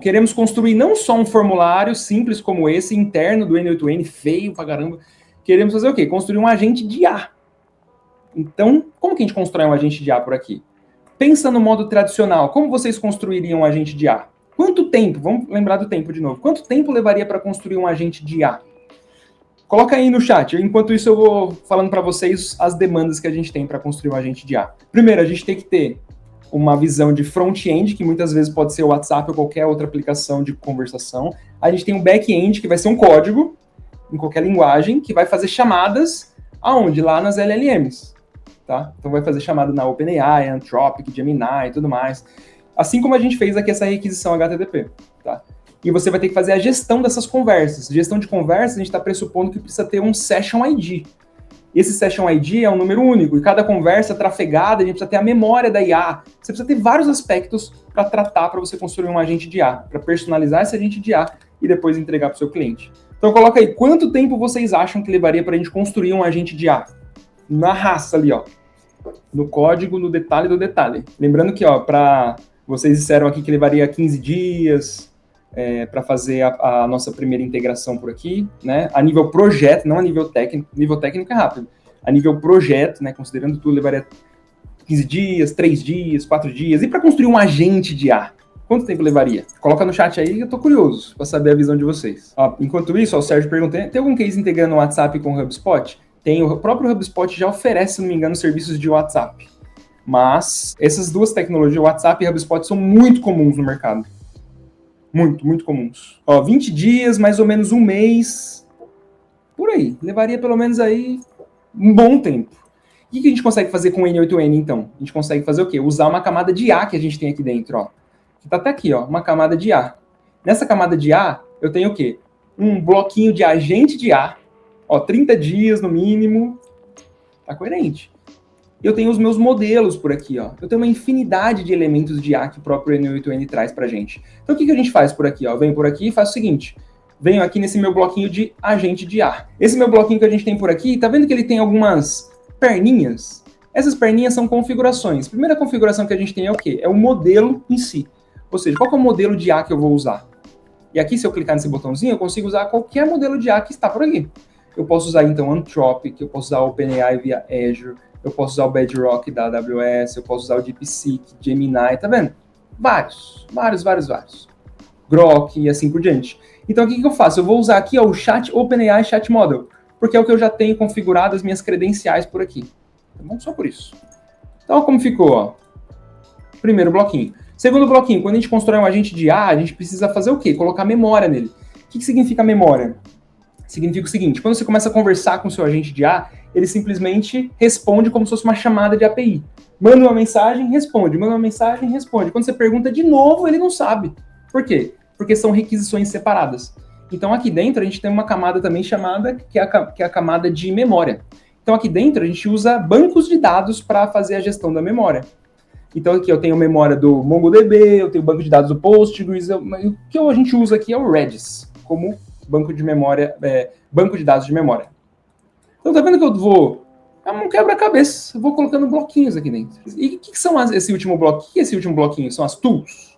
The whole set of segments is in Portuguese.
queremos construir não só um formulário simples como esse, interno do N8N, feio pra caramba. Queremos fazer o quê? Construir um agente de IA. Então, como que a gente constrói um agente de IA por aqui? Pensa no modo tradicional. Como vocês construiriam um agente de IA? Quanto tempo? Vamos lembrar do tempo de novo. Quanto tempo levaria para construir um agente de IA? Coloca aí no chat. Enquanto isso, eu vou falando para vocês as demandas que a gente tem para construir um agente de IA. Primeiro, a gente tem que ter uma visão de front-end, que muitas vezes pode ser o WhatsApp ou qualquer outra aplicação de conversação. A gente tem um back-end, que vai ser um código, em qualquer linguagem, que vai fazer chamadas aonde? Lá nas LLMs. Tá? Então vai fazer chamada na OpenAI, Anthropic, Gemini e tudo mais. Assim como a gente fez aqui essa requisição HTTP. Tá? E você vai ter que fazer a gestão dessas conversas. Gestão de conversas, a gente está pressupondo que precisa ter um Session ID. Esse Session ID é um número único, e cada conversa trafegada, a gente precisa ter a memória da IA. Você precisa ter vários aspectos para tratar, para você construir um agente de IA, para personalizar esse agente de IA e depois entregar para o seu cliente. Então coloca aí, quanto tempo vocês acham que levaria para a gente construir um agente de IA? Na raça ali, ó. No código, no detalhe do detalhe. Lembrando que, ó, vocês disseram aqui que levaria 15 dias para fazer a nossa primeira integração por aqui, né? A nível projeto, não a nível técnico. Nível técnico é rápido. A nível projeto, né? Considerando tudo, levaria 15 dias, 3 dias, 4 dias. E para construir um agente de IA? Quanto tempo levaria? Coloca no chat aí, eu tô curioso para saber a visão de vocês. Ó, enquanto isso, ó, o Sérgio perguntou, tem algum case integrando o WhatsApp com o HubSpot? Tem, o próprio HubSpot já oferece, se não me engano, serviços de WhatsApp. Mas essas duas tecnologias, WhatsApp e HubSpot, são muito comuns no mercado. Muito, muito comuns. Ó, 20 dias, mais ou menos um mês, por aí. Levaria pelo menos aí um bom tempo. O que a gente consegue fazer com o N8N, então? A gente consegue fazer o quê? Usar uma camada de IA que a gente tem aqui dentro, ó. Que tá até aqui, ó, uma camada de IA. Nessa camada de IA, eu tenho o quê? Um bloquinho de agente de IA. Ó, 30 dias no mínimo, tá coerente. Eu tenho os meus modelos por aqui, ó. Eu tenho uma infinidade de elementos de IA que o próprio N8N traz pra gente. Então o que a gente faz por aqui, ó? Eu venho por aqui e faço o seguinte. Venho aqui nesse meu bloquinho de agente de IA. Esse meu bloquinho que a gente tem por aqui, tá vendo que ele tem algumas perninhas? Essas perninhas são configurações. A primeira configuração que a gente tem é o quê? É o modelo em si. Ou seja, qual que é o modelo de IA que eu vou usar? E aqui, se eu clicar nesse botãozinho, eu consigo usar qualquer modelo de IA que está por aqui. Eu posso usar, então, Anthropic, eu posso usar o OpenAI via Azure, eu posso usar o Bedrock da AWS, eu posso usar o DeepSeek, Gemini, tá vendo? Vários. Grok e assim por diante. Então, o que eu faço? Eu vou usar aqui, ó, o OpenAI Chat Model, porque é o que eu já tenho configurado as minhas credenciais por aqui. Tá bom? Só por isso. Então, como ficou, ó? Primeiro bloquinho. Segundo bloquinho, quando a gente constrói um agente de IA, a gente precisa fazer o quê? Colocar memória nele. O que significa memória? Significa o seguinte, quando você começa a conversar com o seu agente de IA, ele simplesmente responde como se fosse uma chamada de API. Manda uma mensagem, responde. Manda uma mensagem, responde. Quando você pergunta de novo, ele não sabe. Por quê? Porque são requisições separadas. Então, aqui dentro, a gente tem uma camada também chamada, que é a camada de memória. Então, aqui dentro, a gente usa bancos de dados para fazer a gestão da memória. Então, aqui eu tenho a memória do MongoDB, eu tenho o banco de dados do Postgres. O que a gente usa aqui é o Redis, como banco de memória, banco de dados de memória. Então, tá vendo que eu vou... É um quebra-cabeça. Eu vou colocando bloquinhos aqui dentro. E o que são esse último bloco? O que é esse último bloquinho? São as tools.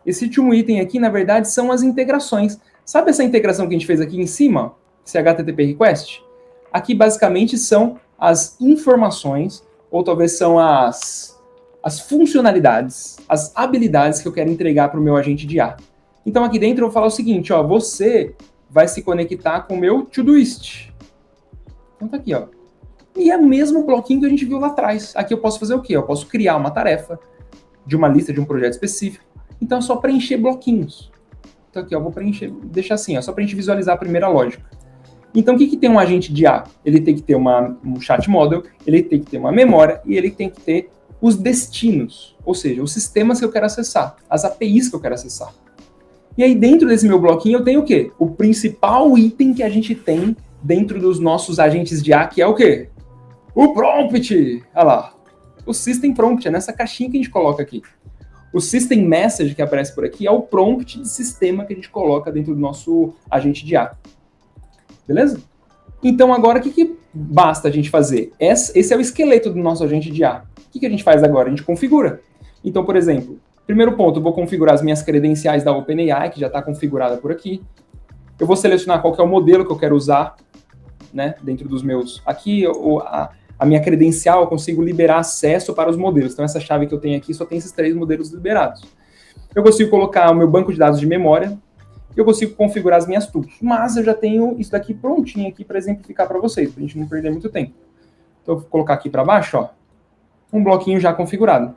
Esse último item aqui, na verdade, são as integrações. Sabe essa integração que a gente fez aqui em cima? Esse HTTP request? Aqui, basicamente, são as informações, ou talvez são as funcionalidades, as habilidades que eu quero entregar para o meu agente de IA. Então, aqui dentro, eu vou falar o seguinte, ó, você vai se conectar com o meu Todoist. Então, tá aqui, ó. E é o mesmo bloquinho que a gente viu lá atrás. Aqui eu posso fazer o quê? Eu posso criar uma tarefa de uma lista de um projeto específico. Então, é só preencher bloquinhos. Então, aqui, ó, eu vou preencher, deixar assim, ó, só para a gente visualizar a primeira lógica. Então, o que tem um agente de IA? Ele tem que ter um chat model, ele tem que ter uma memória e ele tem que ter os destinos, ou seja, os sistemas que eu quero acessar, as APIs que eu quero acessar. E aí, dentro desse meu bloquinho, eu tenho o quê? O principal item que a gente tem dentro dos nossos agentes de IA, que é o quê? O prompt! Olha lá. O System Prompt, é nessa caixinha que a gente coloca aqui. O System Message que aparece por aqui é o prompt de sistema que a gente coloca dentro do nosso agente de IA. Beleza? Então, agora, o que basta a gente fazer? Esse é o esqueleto do nosso agente de IA. O que a gente faz agora? A gente configura. Então, por exemplo, Primeiro ponto, eu vou configurar as minhas credenciais da OpenAI, que já está configurada por aqui. Eu vou selecionar qual que é o modelo que eu quero usar, né, dentro dos meus... Aqui, a minha credencial, eu consigo liberar acesso para os modelos. Então, essa chave que eu tenho aqui só tem esses 3 modelos liberados. Eu consigo colocar o meu banco de dados de memória. Eu consigo configurar as minhas tools. Mas eu já tenho isso daqui prontinho aqui para exemplificar para vocês, para a gente não perder muito tempo. Então, eu vou colocar aqui para baixo, ó, um bloquinho já configurado.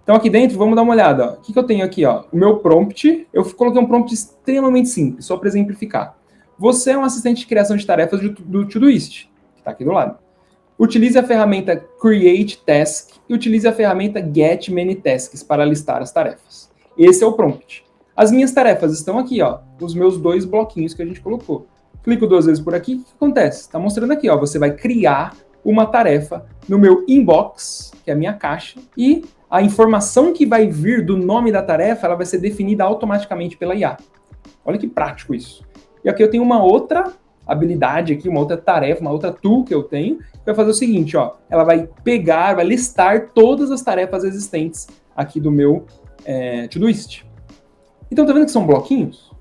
Então, aqui dentro, vamos dar uma olhada. Ó. O que eu tenho aqui? Ó? O meu prompt, eu coloquei um prompt extremamente simples, só para exemplificar. Você é um assistente de criação de tarefas do Todoist, que está aqui do lado. Utilize a ferramenta Create Task e utilize a ferramenta Get Many Tasks para listar as tarefas. Esse é o prompt. As minhas tarefas estão aqui, ó, os meus 2 bloquinhos que a gente colocou. Clico 2 vezes por aqui, o que acontece? Está mostrando aqui, ó, você vai criar uma tarefa no meu inbox, que é a minha caixa, e a informação que vai vir do nome da tarefa, ela vai ser definida automaticamente pela IA. Olha que prático isso. E aqui eu tenho uma outra habilidade aqui, uma outra tarefa, uma outra tool que eu tenho, que vai fazer o seguinte, ó, ela vai pegar, vai listar todas as tarefas existentes aqui do meu Todoist. Então, tá vendo que são bloquinhos?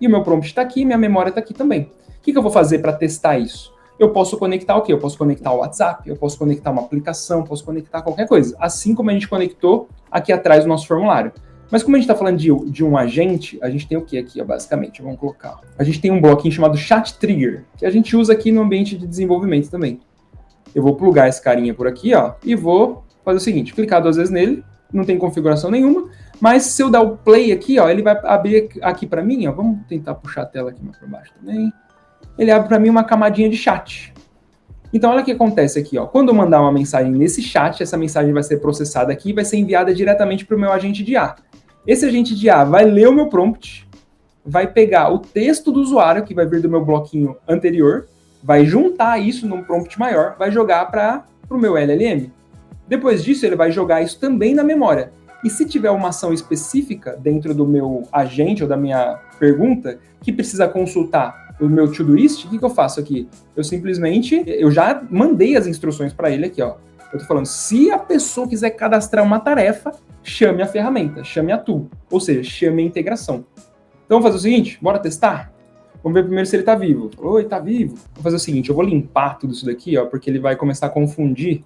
E o meu prompt está aqui, minha memória está aqui também. O que eu vou fazer para testar isso? Eu posso conectar o quê? Eu posso conectar o WhatsApp, eu posso conectar uma aplicação, posso conectar qualquer coisa. Assim como a gente conectou aqui atrás do nosso formulário. Mas como a gente está falando de um agente, a gente tem o que aqui, ó, basicamente? Vamos colocar. A gente tem um bloquinho chamado Chat Trigger, que a gente usa aqui no ambiente de desenvolvimento também. Eu vou plugar esse carinha por aqui, ó, e vou fazer o seguinte, clicar 2 vezes nele, não tem configuração nenhuma, mas se eu dar o play aqui, ó, ele vai abrir aqui para mim, ó, vamos tentar puxar a tela aqui mais para baixo também. Ele abre para mim uma camadinha de chat. Então, olha o que acontece aqui, ó. Quando eu mandar uma mensagem nesse chat, essa mensagem vai ser processada aqui e vai ser enviada diretamente para o meu agente de IA. Esse agente de IA vai ler o meu prompt, vai pegar o texto do usuário, que vai vir do meu bloquinho anterior, vai juntar isso num prompt maior, vai jogar para o meu LLM. Depois disso, ele vai jogar isso também na memória. E se tiver uma ação específica dentro do meu agente ou da minha pergunta, que precisa consultar o meu Todoist, o que eu faço aqui? Eu já mandei as instruções para ele aqui, ó. Eu tô falando, se a pessoa quiser cadastrar uma tarefa, chame a ferramenta, chame a tool, ou seja, chame a integração. Então, vamos fazer o seguinte, bora testar? Vamos ver primeiro se ele tá vivo. Oi, tá vivo. Vou fazer o seguinte, eu vou limpar tudo isso daqui, ó, porque ele vai começar a confundir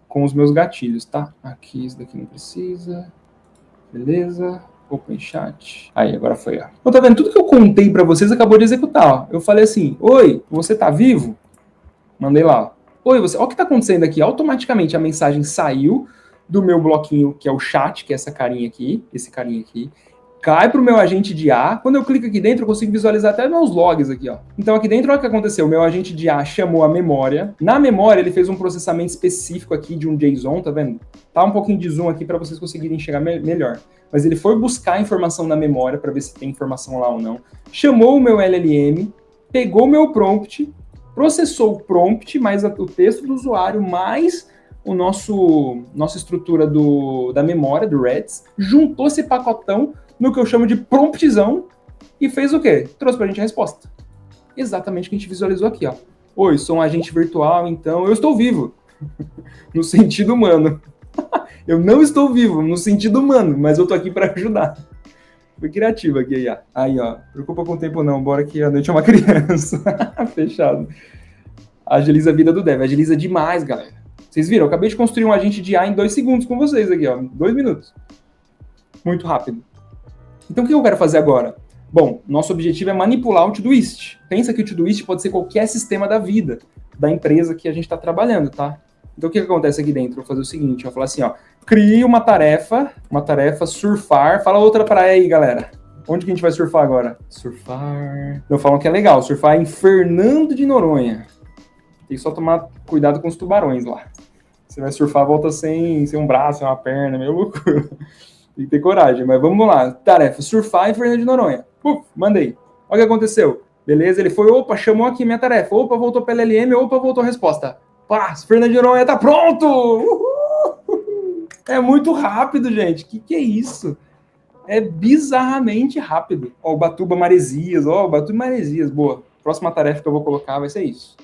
com os meus gatilhos, tá? Aqui, isso daqui não precisa. Beleza. Open Chat. Aí, agora foi, ó. Então, tá vendo? Tudo que eu contei pra vocês acabou de executar, ó. Eu falei assim, oi, você tá vivo? Mandei lá, ó. Oi, você. Olha o que tá acontecendo aqui. Automaticamente a mensagem saiu do meu bloquinho, que é o chat, que é essa carinha aqui, esse carinha aqui. Cai pro meu agente de IA. Quando eu clico aqui dentro, eu consigo visualizar até meus logs aqui, ó. Então aqui dentro, olha o que aconteceu. O meu agente de IA chamou a memória. Na memória, ele fez um processamento específico aqui de um JSON, tá vendo? Tá um pouquinho de zoom aqui para vocês conseguirem enxergar melhor. Mas ele foi buscar a informação na memória para ver se tem informação lá ou não. Chamou o meu LLM, pegou o meu prompt, processou o prompt, mais o texto do usuário, mais o nossa estrutura da memória, do Reds, juntou esse pacotão no que eu chamo de promptzão e fez o quê? Trouxe pra gente a resposta. Exatamente o que a gente visualizou aqui, ó. Oi, sou um agente virtual, então eu estou vivo. No sentido humano. Eu não estou vivo no sentido humano, mas eu tô aqui para ajudar. Foi criativo aqui, IA. Aí, ó, preocupa com o tempo não, bora que a noite é uma criança. Fechado. Agiliza a vida do dev, agiliza demais, galera. Vocês viram? Eu acabei de construir um agente de IA em 2 segundos com vocês aqui, ó. 2 minutos. Muito rápido. Então, o que eu quero fazer agora? Bom, nosso objetivo é manipular o Todoist. Pensa que o Todoist pode ser qualquer sistema da vida, da empresa que a gente está trabalhando, tá? Então, o que acontece aqui dentro? Eu vou fazer o seguinte, eu vou falar assim, ó. Crie uma tarefa surfar. Fala outra praia aí, galera. Onde que a gente vai surfar agora? Surfar... Não, falam que é legal, surfar em Fernando de Noronha. Tem que só tomar cuidado com os tubarões lá. Você vai surfar, volta sem um braço, sem uma perna, meio loucura. Tem que ter coragem, mas vamos lá. Tarefa, surfar em Fernando de Noronha. Mandei. Olha o que aconteceu. Beleza, ele foi, chamou aqui minha tarefa. Voltou para LLM, voltou a resposta. Pá, Fernando de Noronha tá pronto! Uhul! É muito rápido, gente. Que é isso? É bizarramente rápido. Ó, Ubatuba Maresias, boa. Próxima tarefa que eu vou colocar vai ser isso.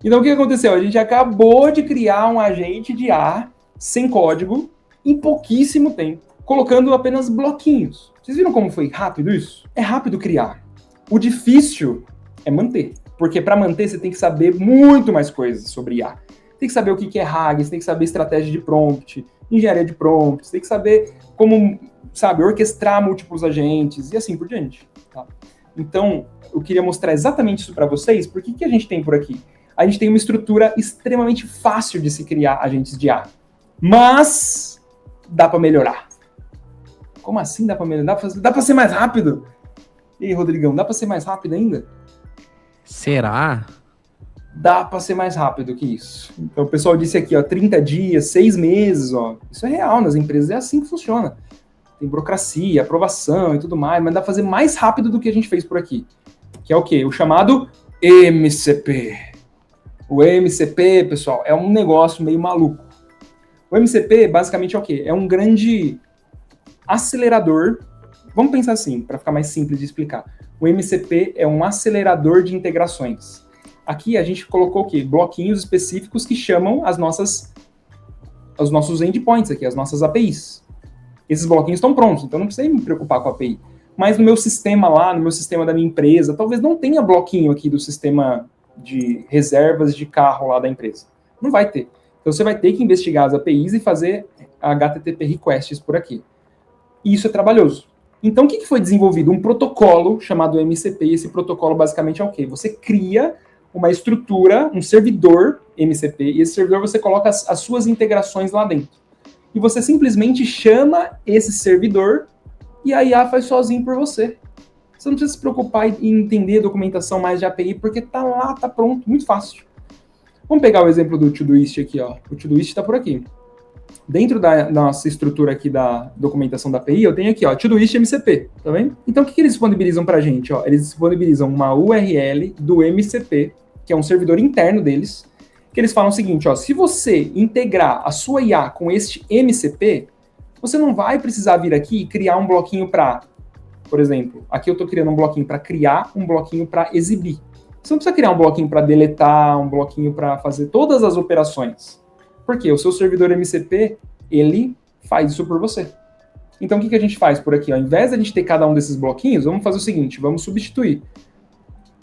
Então, o que aconteceu? A gente acabou de criar um agente de IA sem código em pouquíssimo tempo, colocando apenas bloquinhos. Vocês viram como foi rápido isso? É rápido criar. O difícil é manter. Porque para manter, você tem que saber muito mais coisas sobre IA. Tem que saber o que é RAG, você tem que saber estratégia de prompt, engenharia de prompt, você tem que saber como, sabe, orquestrar múltiplos agentes e assim por diante. Tá? Então, eu queria mostrar exatamente isso para vocês, porque o que a gente tem por aqui? A gente tem uma estrutura extremamente fácil de se criar agentes de IA. Mas dá para melhorar. Como assim dá para melhorar? Dá para ser mais rápido? E aí, Rodrigão, dá para ser mais rápido ainda? Será? Dá para ser mais rápido que isso. Então, o pessoal disse aqui, ó, 30 dias, 6 meses, ó. Isso é real, nas empresas é assim que funciona. Tem burocracia, aprovação e tudo mais, mas dá para fazer mais rápido do que a gente fez por aqui. Que é o quê? O chamado MCP. O MCP, pessoal, é um negócio meio maluco. O MCP, basicamente, é o quê? É um grande acelerador. Vamos pensar assim, para ficar mais simples de explicar. O MCP é um acelerador de integrações. Aqui a gente colocou o quê? Bloquinhos específicos que chamam os nossos endpoints aqui, as nossas APIs. Esses bloquinhos estão prontos, então não precisa me preocupar com a API. Mas no meu sistema lá, no meu sistema da minha empresa, talvez não tenha bloquinho aqui do sistema de reservas de carro lá da empresa. Não vai ter. Então você vai ter que investigar as APIs e fazer HTTP requests por aqui. E isso é trabalhoso. Então o que foi desenvolvido? Um protocolo chamado MCP, e esse protocolo basicamente é o quê? Você cria uma estrutura, um servidor MCP, e esse servidor você coloca as suas integrações lá dentro. E você simplesmente chama esse servidor e a IA faz sozinho por você. Você não precisa se preocupar em entender a documentação mais de API, porque tá lá, tá pronto, muito fácil. Vamos pegar o exemplo do Todoist aqui, ó. O Todoist está por aqui. Dentro da nossa estrutura aqui da documentação da API, eu tenho aqui, ó, Todoist MCP, tá vendo? Então, o que eles disponibilizam pra gente? Ó? Eles disponibilizam uma URL do MCP, que é um servidor interno deles, que eles falam o seguinte, ó, se você integrar a sua IA com este MCP, você não vai precisar vir aqui e criar um bloquinho para, por exemplo, aqui eu estou criando um bloquinho para criar, um bloquinho para exibir. Você não precisa criar um bloquinho para deletar, um bloquinho para fazer todas as operações. Por quê? O seu servidor MCP, ele faz isso por você. Então, o que a gente faz por aqui? Ao invés de a gente ter cada um desses bloquinhos, vamos fazer o seguinte, vamos substituir.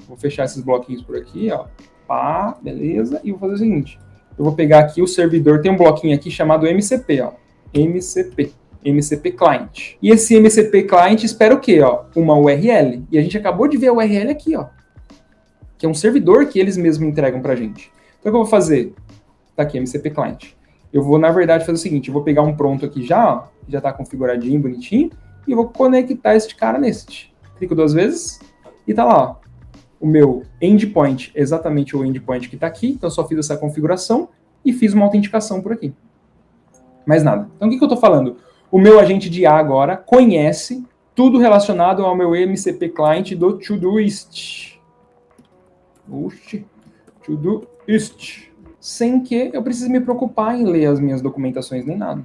Vou fechar esses bloquinhos por aqui, ó. Pá, beleza. E vou fazer o seguinte. Eu vou pegar aqui o servidor, tem um bloquinho aqui chamado MCP, ó. MCP Client. E esse MCP Client espera o quê, ó? Uma URL. E a gente acabou de ver a URL aqui, ó. Que é um servidor que eles mesmos entregam pra gente. Então, o que eu vou fazer? Tá aqui, MCP Client. Eu vou, na verdade, fazer o seguinte. Eu vou pegar um pronto aqui já, ó. Já tá configuradinho, bonitinho. E vou conectar este cara neste. Clico 2 vezes e tá lá, ó. O meu endpoint, exatamente o endpoint que está aqui, então eu só fiz essa configuração e fiz uma autenticação por aqui. Mais nada. Então o que eu estou falando? O meu agente de IA agora conhece tudo relacionado ao meu MCP client do Todoist. Todoist. Sem que eu precise me preocupar em ler as minhas documentações nem nada.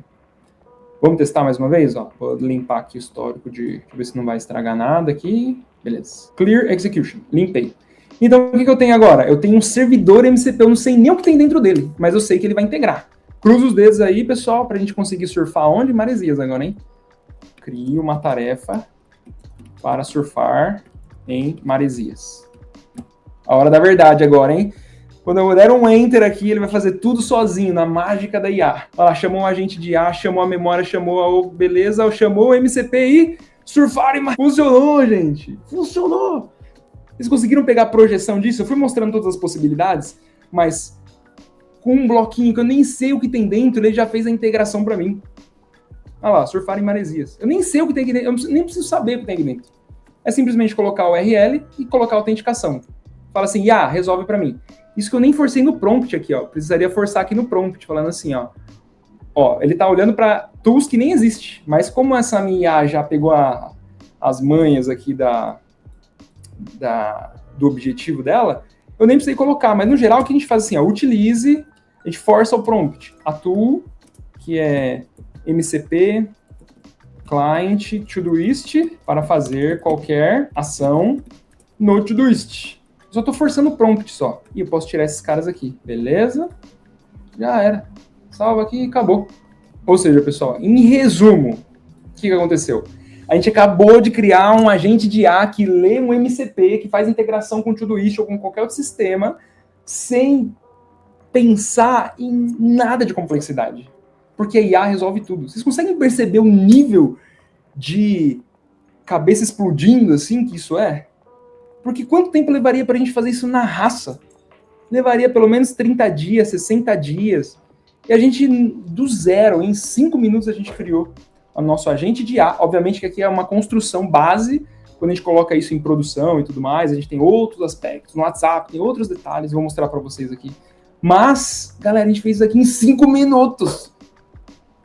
Vamos testar mais uma vez? Ó. Vou limpar aqui o histórico deixa eu ver se não vai estragar nada aqui. Beleza. Clear Execution. Limpei. Então, o que eu tenho agora? Eu tenho um servidor MCP, eu não sei nem o que tem dentro dele, mas eu sei que ele vai integrar. Cruza os dedos aí, pessoal, pra gente conseguir surfar onde? Maresias agora, hein? Crie uma tarefa para surfar em Maresias. A hora da verdade agora, hein? Quando eu der um Enter aqui, ele vai fazer tudo sozinho, na mágica da IA. Olha lá, chamou um agente de IA, chamou a memória, chamou a beleza, chamou o MCP e surfar em Maresias. Funcionou, gente! Funcionou! Vocês conseguiram pegar a projeção disso? Eu fui mostrando todas as possibilidades, mas com um bloquinho que eu nem sei o que tem dentro, ele já fez a integração para mim. Olha lá, surfar em Maresias. Eu nem sei o que tem aqui dentro, eu nem preciso saber o que tem aqui dentro. É simplesmente colocar o URL e colocar a autenticação. Fala assim, resolve para mim. Isso que eu nem forcei no prompt aqui, ó. Precisaria forçar aqui no prompt, falando assim, ó. Ó, ele tá olhando para tools que nem existe. Mas como essa minha IA já pegou as manhas aqui do objetivo dela, eu nem precisei colocar. Mas no geral, o que a gente faz assim, ó, utilize, a gente força o prompt. A tool, que é MCP client Todoist, para fazer qualquer ação no Todoist. Eu só estou forçando o prompt só. E eu posso tirar esses caras aqui. Beleza? Já era. Salva aqui e acabou. Ou seja, pessoal, em resumo, que aconteceu? A gente acabou de criar um agente de IA que lê um MCP, que faz integração com o Todoist ou com qualquer outro sistema, sem pensar em nada de complexidade. Porque a IA resolve tudo. Vocês conseguem perceber o nível de cabeça explodindo assim que isso é? Porque quanto tempo levaria para a gente fazer isso na raça? Levaria pelo menos 30 dias, 60 dias. E a gente, do zero, em 5 minutos, a gente criou o nosso agente de IA. Obviamente que aqui é uma construção base. Quando a gente coloca isso em produção e tudo mais, a gente tem outros aspectos. No WhatsApp tem outros detalhes, vou mostrar para vocês aqui. Mas, galera, a gente fez isso aqui em 5 minutos.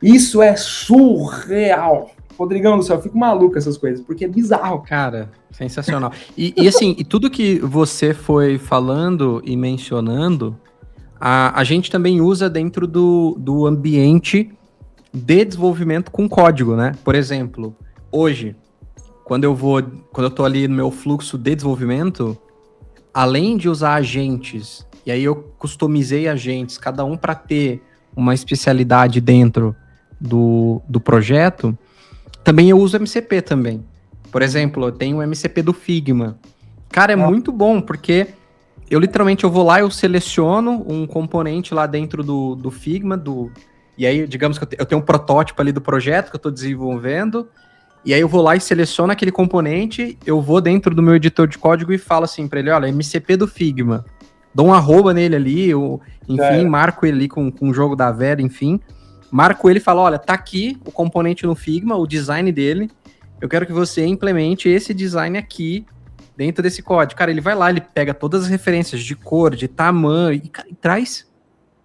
Isso é surreal. Rodrigão do céu, eu fico maluco essas coisas, porque é bizarro. Cara, sensacional. E assim, e tudo que você foi falando e mencionando, a gente também usa dentro do ambiente de desenvolvimento com código, né? Por exemplo, hoje, quando eu tô ali no meu fluxo de desenvolvimento, além de usar agentes, e aí eu customizei agentes, cada um para ter uma especialidade dentro do projeto, também eu uso MCP também. Por exemplo, eu tenho o MCP do Figma. Cara, é muito bom, porque eu literalmente vou lá, eu seleciono um componente lá dentro do Figma, e aí, digamos que eu tenho um protótipo ali do projeto que eu estou desenvolvendo, e aí eu vou lá e seleciono aquele componente, eu vou dentro do meu editor de código e falo assim para ele, olha, MCP do Figma. Dou um arroba nele ali, enfim, marco ele ali com o jogo da Vera, enfim. Marco ele e falo, olha, tá aqui o componente no Figma, o design dele, eu quero que você implemente esse design aqui dentro desse código. Cara, ele vai lá, ele pega todas as referências de cor, de tamanho, e traz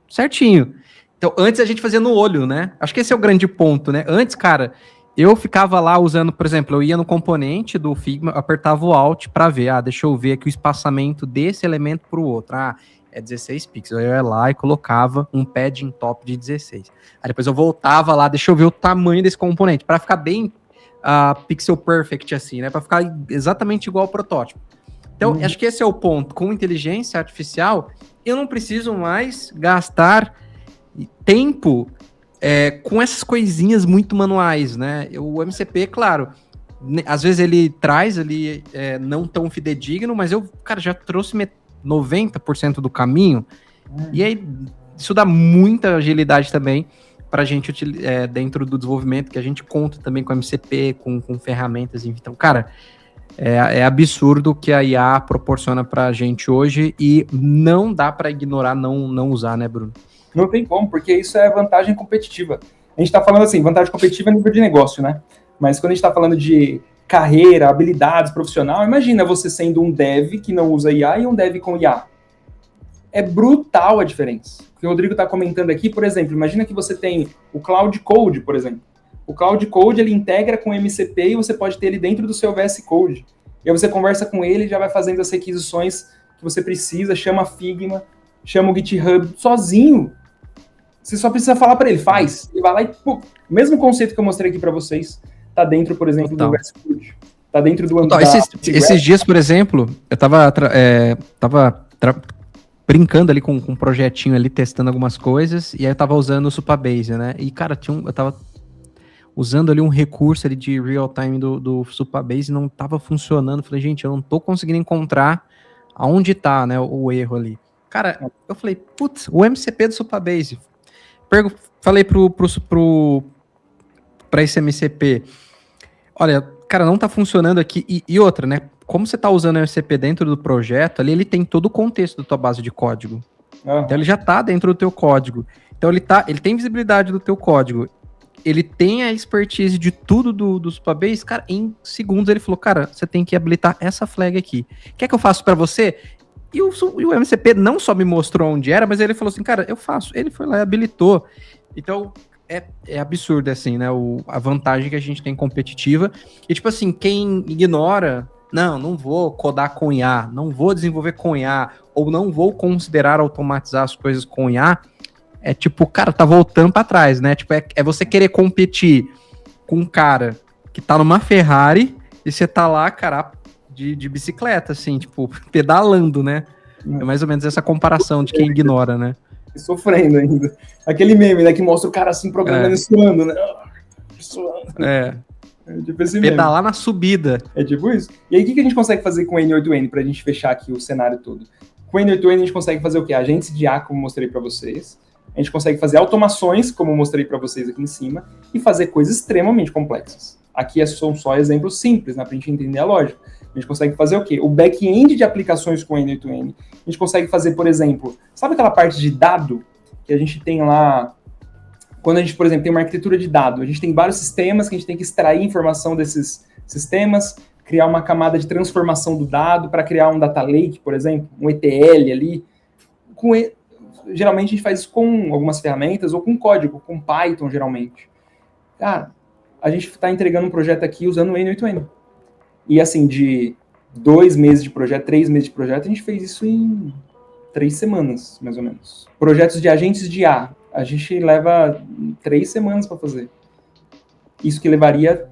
certinho. Então, antes a gente fazia no olho, né? Acho que esse é o grande ponto, né? Antes, cara, eu ficava lá usando, por exemplo, eu ia no componente do Figma, apertava o Alt para ver, deixa eu ver aqui o espaçamento desse elemento para o outro. É 16 pixels. Eu ia lá e colocava um padding top de 16. Aí depois eu voltava lá, deixa eu ver o tamanho desse componente, para ficar bem pixel perfect, assim, né? Para ficar exatamente igual ao protótipo. Então, acho que esse é o ponto. Com inteligência artificial, eu não preciso mais gastar tempo com essas coisinhas muito manuais, né? O MCP, claro, às vezes ele traz ali não tão fidedigno, mas eu, cara, já trouxe 90% do caminho, e aí isso dá muita agilidade também para a gente dentro do desenvolvimento, que a gente conta também com MCP, com ferramentas, então, cara, é absurdo o que a IA proporciona para a gente hoje, e não dá para ignorar, não usar, né, Bruno? Não tem como, porque isso é vantagem competitiva. A gente está falando assim, vantagem competitiva a nível de negócio, né? Mas quando a gente está falando de carreira, habilidades, profissional, imagina você sendo um dev que não usa IA e um dev com IA. É brutal a diferença. O que o Rodrigo está comentando aqui, por exemplo, imagina que você tem o Cloud Code, por exemplo. O Cloud Code, ele integra com o MCP e você pode ter ele dentro do seu VS Code. E aí você conversa com ele e já vai fazendo as requisições que você precisa, chama a Figma, chama o GitHub sozinho. Você só precisa falar para ele, faz. Ele vai lá e, pô, o mesmo conceito que eu mostrei aqui para vocês, tá dentro, por exemplo, do VS Code. Tá dentro do... Esses dias, por exemplo, eu tava brincando ali com um projetinho ali, testando algumas coisas, e aí eu tava usando o Supabase, né? E, cara, eu tava usando ali um recurso ali de real-time do Supabase e não tava funcionando. Falei, gente, eu não tô conseguindo encontrar aonde tá, né, o erro ali. Cara, eu falei, putz, o MCP do Supabase. Falei pra esse MCP, olha, cara, não tá funcionando aqui. E outra, né? Como você tá usando o MCP dentro do projeto, ali ele tem todo o contexto da tua base de código. Então ele já tá dentro do teu código. Então ele tem visibilidade do teu código. Ele tem a expertise de tudo do Supabase. Cara, em segundos ele falou, cara, você tem que habilitar essa flag aqui. Quer que eu faça para você? E o MCP não só me mostrou onde era, mas ele falou assim, cara, eu faço. Ele foi lá e habilitou. Então, é absurdo, assim, né? A vantagem que a gente tem competitiva. E, tipo assim, quem ignora, não vou codar com IA, não vou desenvolver com IA, ou não vou considerar automatizar as coisas com IA, é tipo, cara, tá voltando pra trás, né? Tipo, é você querer competir com um cara que tá numa Ferrari e você tá lá, cara, de bicicleta, assim, tipo, pedalando, né? É mais ou menos essa comparação de quem ignora, né? Sofrendo ainda. Aquele meme, né, que mostra o cara assim, programando e suando, né? É. É tipo esse mesmo. Pedalar na subida. É tipo isso. E aí, o que a gente consegue fazer com o N8N pra gente fechar aqui o cenário todo? Com o N8N, a gente consegue fazer o quê? Agentes de IA, como mostrei para vocês. A gente consegue fazer automações, como mostrei para vocês aqui em cima, e fazer coisas extremamente complexas. Aqui são só exemplos simples, né, para a gente entender a lógica. A gente consegue fazer o quê? O back-end de aplicações com o N8N. A gente consegue fazer, por exemplo, sabe aquela parte de dado que a gente tem lá? Quando a gente, por exemplo, tem uma arquitetura de dado, a gente tem vários sistemas que a gente tem que extrair informação desses sistemas, criar uma camada de transformação do dado para criar um data lake, por exemplo, um ETL ali. Geralmente a gente faz isso com algumas ferramentas ou com código, com Python, geralmente. Cara, a gente está entregando um projeto aqui usando o N8N. E assim, de 2 meses de projeto, 3 meses de projeto, a gente fez isso em 3 semanas, mais ou menos. Projetos de agentes de IA, a gente leva 3 semanas para fazer. Isso que levaria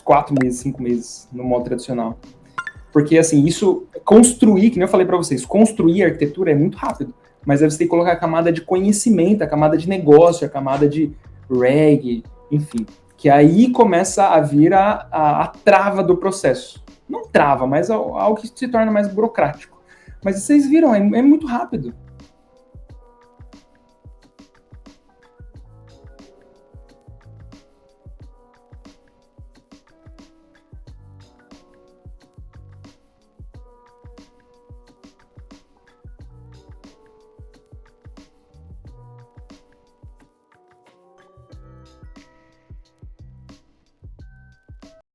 4 meses, 5 meses no modo tradicional. Porque, assim, isso, construir, que nem eu falei para vocês, construir a arquitetura é muito rápido, mas aí você tem que colocar a camada de conhecimento, a camada de negócio, a camada de reg, enfim, que aí começa a vir a trava do processo. Não trava, mas algo que se torna mais burocrático. Mas vocês viram, é muito rápido.